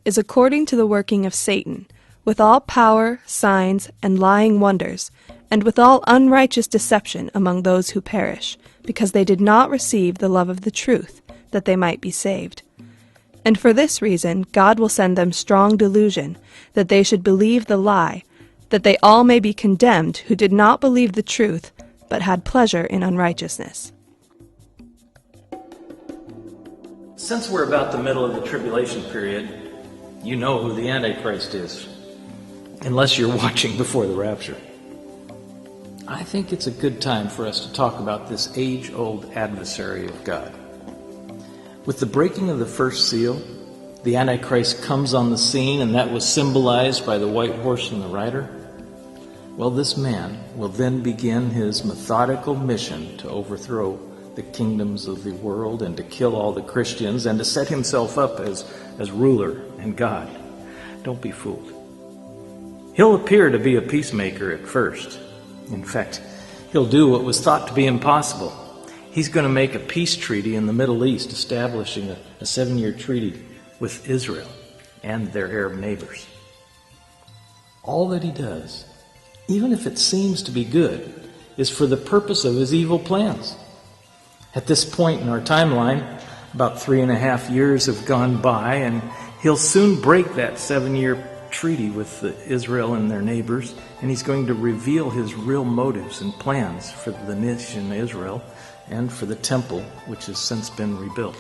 is according to the working of Satan, with all power, signs, and lying wonders, and with all unrighteous deception among those who perish, because they did not receive the love of the truth, that they might be saved. And for this reason God will send them strong delusion, that they should believe the lie, that they all may be condemned who did not believe the truth, but had pleasure in unrighteousness. Since we're about the middle of the tribulation period, you know who the Antichrist is, unless you're watching before the rapture. I think it's a good time for us to talk about this age-old adversary of God. With the breaking of the first seal, the Antichrist comes on the scene, and that was symbolized by the white horse and the rider. Well, this man will then begin his methodical mission to overthrow the kingdoms of the world and to kill all the Christians and to set himself up as ruler and God. Don't be fooled. He'll appear to be a peacemaker at first. In fact, he'll do what was thought to be impossible. He's going to make a peace treaty in the Middle East, establishing a 7-year treaty with Israel and their Arab neighbors. All that he does, even if it seems to be good, is for the purpose of his evil plans. At this point in our timeline, about 3.5 years have gone by, and he'll soon break that 7-year treaty with Israel and their neighbors, and he's going to reveal his real motives and plans for the nation Israel and for the temple, which has since been rebuilt.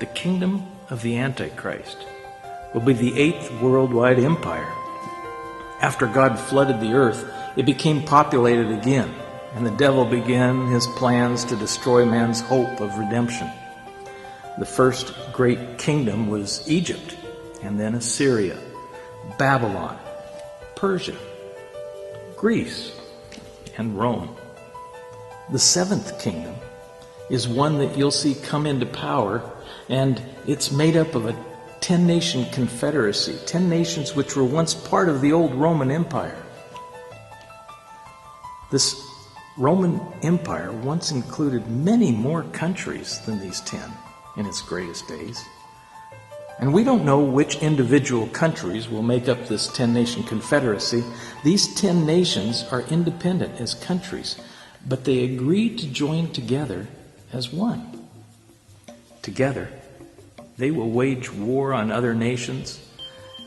The kingdom of the Antichrist will be the 8th worldwide empire. After God flooded the earth, it became populated again, and the devil began his plans to destroy man's hope of redemption. The first great kingdom was Egypt, and then Assyria, Babylon, Persia, Greece, and Rome. The 7th kingdom is one that you'll see come into power, and it's made up of a 10-nation confederacy, 10 nations which were once part of the old Roman Empire. This Roman Empire once included many more countries than these 10 in its greatest days. And we don't know which individual countries will make up this 10-nation confederacy. These 10 nations are independent as countries, but they agreed to join together as one. Together, they will wage war on other nations.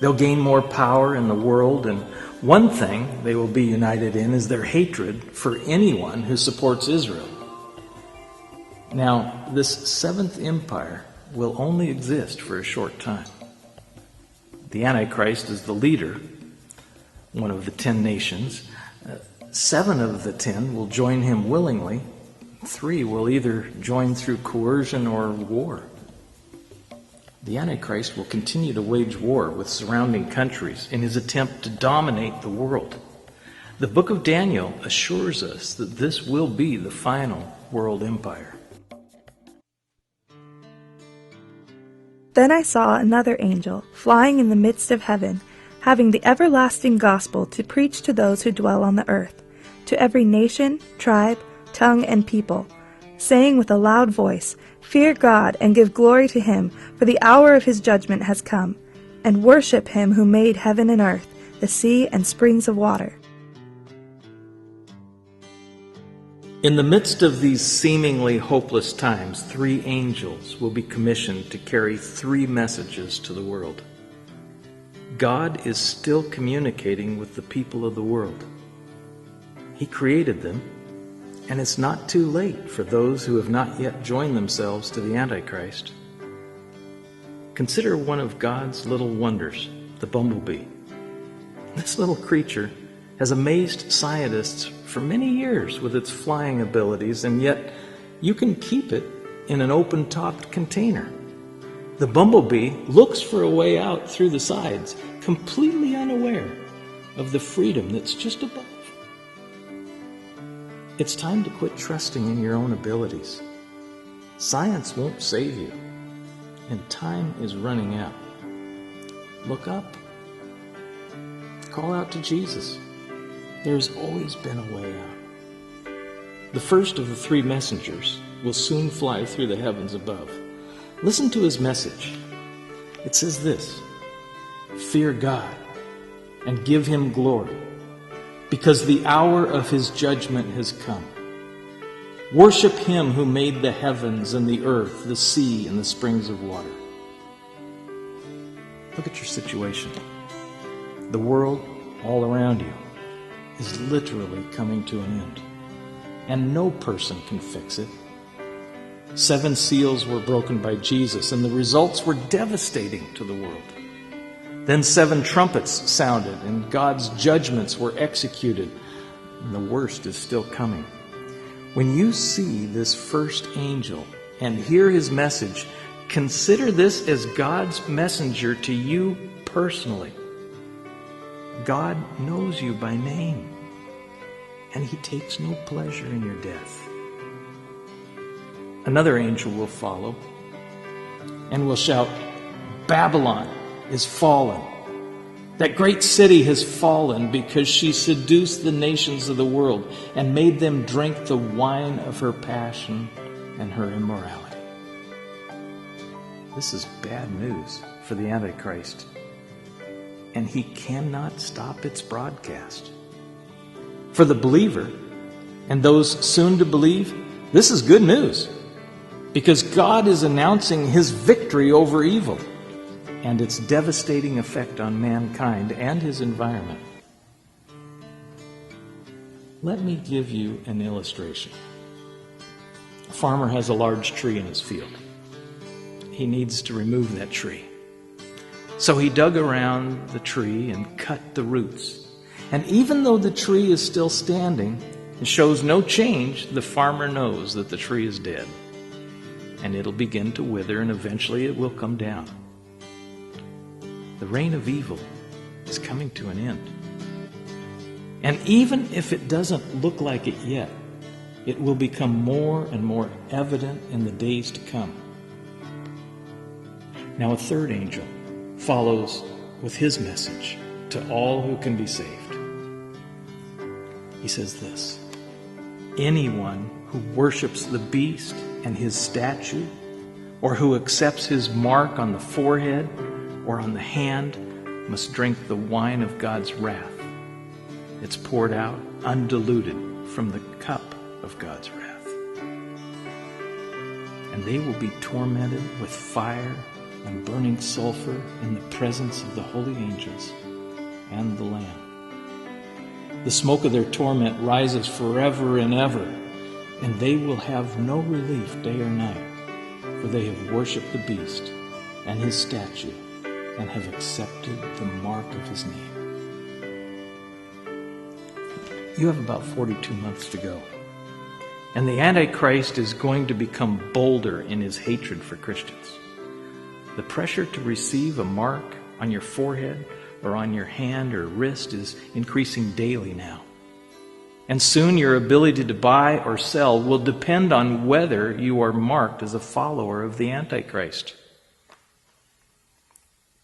They'll gain more power in the world, and one thing they will be united in is their hatred for anyone who supports Israel. Now, this 7th empire will only exist for a short time. The Antichrist is the leader, one of the 10 nations. 7 of the 10 will join him willingly. 3 will either join through coercion or war. The Antichrist will continue to wage war with surrounding countries in his attempt to dominate the world. The book of Daniel assures us that this will be the final world empire. Then I saw another angel flying in the midst of heaven, having the everlasting gospel to preach to those who dwell on the earth, to every nation, tribe, tongue, and people, saying with a loud voice, "Fear God and give glory to him, for the hour of his judgment has come, and worship him who made heaven and earth, the sea and springs of water." In the midst of these seemingly hopeless times, 3 angels will be commissioned to carry 3 messages to the world. God is still communicating with the people of the world. He created them, and it's not too late for those who have not yet joined themselves to the Antichrist. Consider one of God's little wonders, the bumblebee. This little creature has amazed scientists for many years with its flying abilities, and yet you can keep it in an open-topped container. The bumblebee looks for a way out through the sides, completely unaware of the freedom that's just above. It's time to quit trusting in your own abilities. Science won't save you, and time is running out. Look up. Call out to Jesus. There's always been a way out. The first of the 3 messengers will soon fly through the heavens above. Listen to his message. It says this: "Fear God and give him glory, because the hour of his judgment has come. Worship him who made the heavens and the earth, the sea, and the springs of water." Look at your situation. The world all around you is literally coming to an end, and no person can fix it. 7 seals were broken by Jesus, and the results were devastating to the world. Then 7 trumpets sounded, and God's judgments were executed, and the worst is still coming. When you see this first angel and hear his message, consider this as God's messenger to you personally. God knows you by name, and he takes no pleasure in your death. Another angel will follow and will shout, "Babylon is fallen. That great city has fallen because she seduced the nations of the world and made them drink the wine of her passion and her immorality." This is bad news for the Antichrist, and he cannot stop its broadcast. For the believer and those soon to believe, this is good news, because God is announcing his victory over evil and its devastating effect on mankind and his environment. Let me give you an illustration. A farmer has a large tree in his field. He needs to remove that tree. So he dug around the tree and cut the roots. And even though the tree is still standing and shows no change, the farmer knows that the tree is dead. And it'll begin to wither, and eventually it will come down. The reign of evil is coming to an end. And even if it doesn't look like it yet, it will become more and more evident in the days to come. Now a third angel follows with his message to all who can be saved. He says this: "Anyone who worships the beast and his statue, or who accepts his mark on the forehead or on the hand, must drink the wine of God's wrath. It's poured out undiluted from the cup of God's wrath. And they will be tormented with fire and burning sulfur in the presence of the holy angels and the Lamb. The smoke of their torment rises forever and ever, and they will have no relief day or night, for they have worshipped the beast and his statue and have accepted the mark of his name." You have about 42 months to go. And the Antichrist is going to become bolder in his hatred for Christians. The pressure to receive a mark on your forehead or on your hand or wrist is increasing daily now. And soon your ability to buy or sell will depend on whether you are marked as a follower of the Antichrist.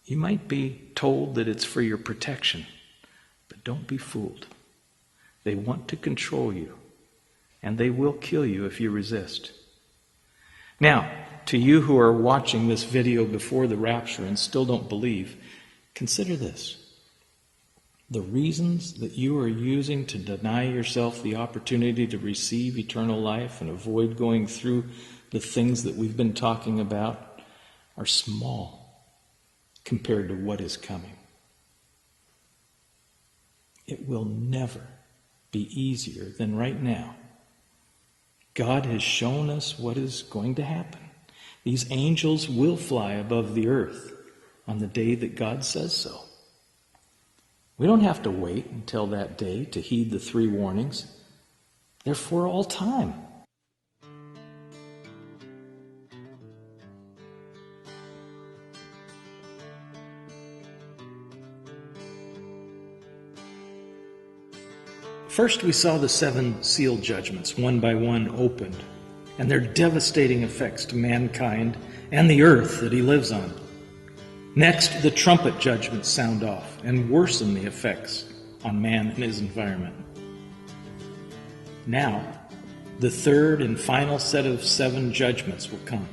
You might be told that it's for your protection, but don't be fooled. They want to control you, and they will kill you if you resist. Now, to you who are watching this video before the rapture and still don't believe, consider this. The reasons that you are using to deny yourself the opportunity to receive eternal life and avoid going through the things that we've been talking about are small compared to what is coming. It will never be easier than right now. God has shown us what is going to happen. These angels will fly above the earth on the day that God says so. We don't have to wait until that day to heed the 3 warnings. They're for all time. First, we saw the 7 seal judgments, one by one, opened, and their devastating effects to mankind and the earth that he lives on. Next, the trumpet judgments sound off and worsen the effects on man and his environment. Now, the third and final set of 7 judgments will come,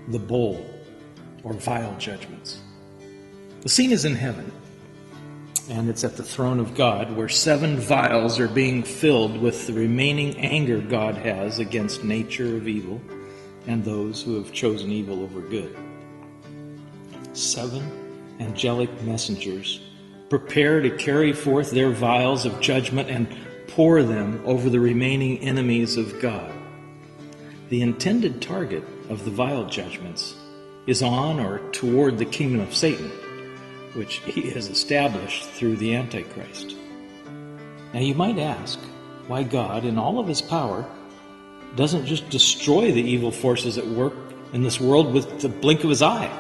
the bowl or vial judgments. The scene is in heaven, and it's at the throne of God, where 7 vials are being filled with the remaining anger God has against nature of evil and those who have chosen evil over good. 7 angelic messengers prepare to carry forth their vials of judgment and pour them over the remaining enemies of God. The intended target of the vial judgments is on or toward the kingdom of Satan, which he has established through the Antichrist. Now you might ask why God, in all of his power, doesn't just destroy the evil forces at work in this world with the blink of his eye.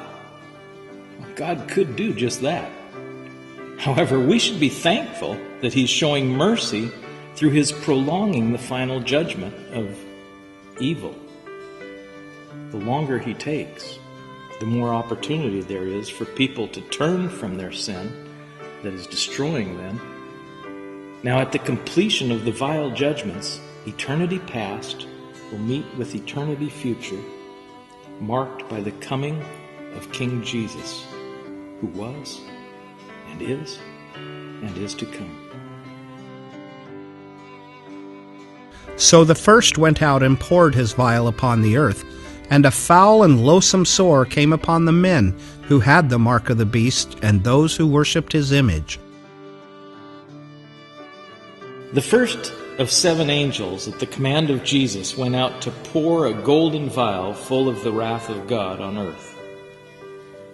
Well, God could do just that. However, we should be thankful that he's showing mercy through his prolonging the final judgment of evil. The longer he takes, the more opportunity there is for people to turn from their sin that is destroying them. Now, at the completion of the vile judgments, eternity past will meet with eternity future, marked by the coming of King Jesus, who was, and is to come. So the first went out and poured his vial upon the earth, and a foul and loathsome sore came upon the men who had the mark of the beast and those who worshipped his image. The first of 7 angels at the command of Jesus went out to pour a golden vial full of the wrath of God on earth.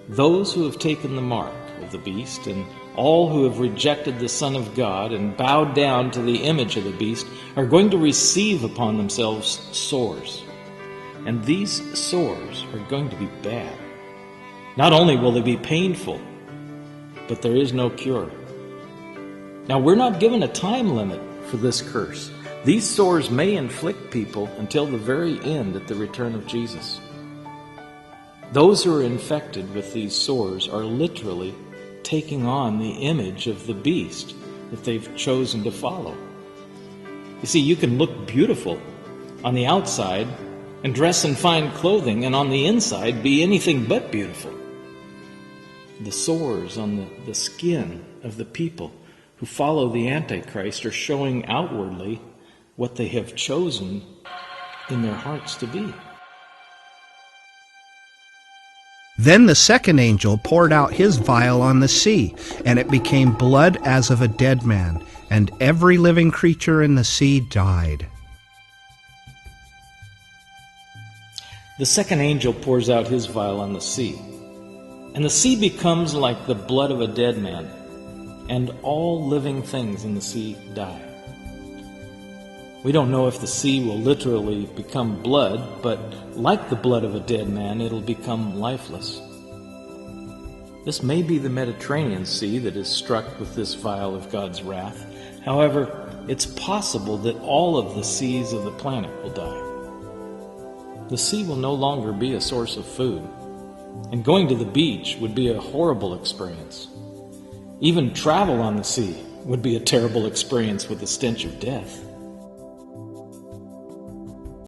Those who have taken the mark of the beast and all who have rejected the Son of God and bowed down to the image of the beast are going to receive upon themselves sores. And these sores are going to be bad. Not only will they be painful, but there is no cure. Now, we're not given a time limit for this curse. These sores may inflict people until the very end at the return of Jesus. Those who are infected with these sores are literally taking on the image of the beast that they've chosen to follow. You see, you can look beautiful on the outside and dress in fine clothing, and on the inside be anything but beautiful. The sores on the skin of the people who follow the Antichrist are showing outwardly what they have chosen in their hearts to be. Then the second angel poured out his vial on the sea, and it became blood as of a dead man, and every living creature in the sea died. The second angel pours out his vial on the sea, and the sea becomes like the blood of a dead man, and all living things in the sea die. We don't know if the sea will literally become blood, but like the blood of a dead man, it'll become lifeless. This may be the Mediterranean Sea that is struck with this vial of God's wrath. However, it's possible that all of the seas of the planet will die. The sea will no longer be a source of food, and going to the beach would be a horrible experience. Even travel on the sea would be a terrible experience with the stench of death.